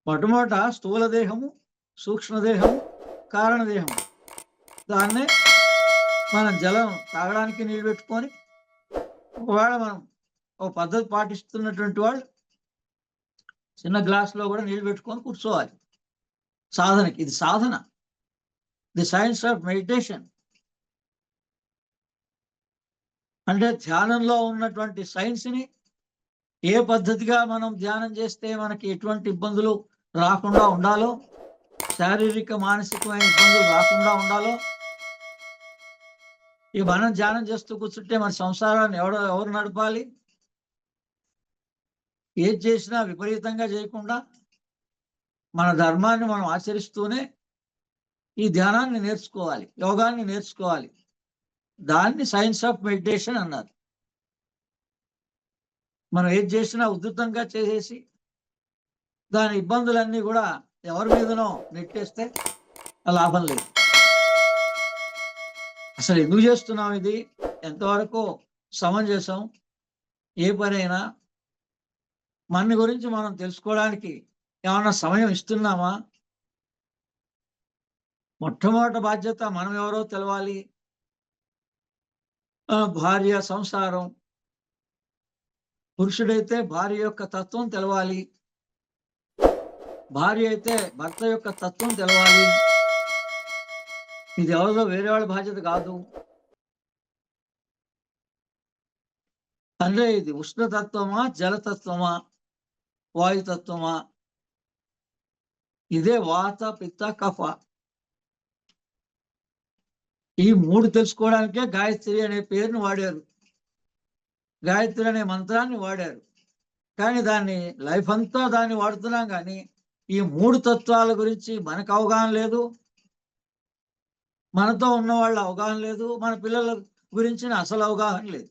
మొట్టమొదట స్థూల దేహము, సూక్ష్మదేహము, కారణదేహము. దాన్నే మనం జలం తాగడానికి నీళ్ళు పెట్టుకొని, ఒకవేళ మనం ఒక పద్ధతి పాటిస్తున్నటువంటి వాళ్ళు చిన్న గ్లాసులో కూడా నీళ్ళు పెట్టుకొని కూర్చోవాలి. సాధనకి ఇది సాధన. ది సైన్స్ ఆఫ్ మెడిటేషన్ అంటే ధ్యానంలో ఉన్నటువంటి సైన్స్ని ఏ పద్ధతిగా మనం ధ్యానం చేస్తే మనకి ఎటువంటి ఇబ్బందులు రాకుండా ఉండాలో, శారీరక మానసికమైన ఇబ్బందులు రాకుండా ఉండాలో, ఈ మనం ధ్యానం చేస్తూ కూర్చుంటే మన సంసారాన్ని ఎవరు నడపాలి, ఏది చేసినా విపరీతంగా చేయకుండా మన ధర్మాన్ని మనం ఆచరిస్తూనే ఈ ధ్యానాన్ని నేర్చుకోవాలి, యోగాన్ని నేర్చుకోవాలి. దాన్ని సైన్స్ ఆఫ్ మెడిటేషన్ అన్నారు. మనం ఏది చేసినా ఉధృతంగా చేసేసి దాని ఇబ్బందులన్నీ కూడా ఎవరి మీదనో నెట్టేస్తే లాభం లేదు. అసలు ఎందుకు చేస్తున్నాం ఇది, ఎంతవరకు సమంజసం, ఏ పనైనా మన గురించి మనం తెలుసుకోవడానికి ఏమన్నా సమయం ఇస్తున్నామా? మొట్టమొదటి బాధ్యత మనం ఎవరో తెలవాలి. భార్య సంసారం, పురుషుడైతే భార్య యొక్క తత్వం తెలవాలి, భార్య అయితే భర్త యొక్క తత్వం తెలవాలి. ఇది ఎవరిదో వేరే వాళ్ళ బాధ్యత కాదు. అంటే ఇది ఉష్ణతత్వమా, జలతత్వమా, వాయుతత్వమా? ఇదే వాత, పిత్త, కఫ. ఈ మూడు తెలుసుకోవడానికే గాయత్రి అనే పేరును వాడారు, గాయత్రి అనే మంత్రాన్ని వాడారు. కానీ దాన్ని లైఫ్ అంతా దాన్ని వాడుతున్నాం. కానీ ఈ మూడు తత్వాల గురించి మనకు అవగాహన లేదు, మనతో ఉన్న వాళ్ళ అవగాహన లేదు, మన పిల్లల గురించి అసలు అవగాహన లేదు.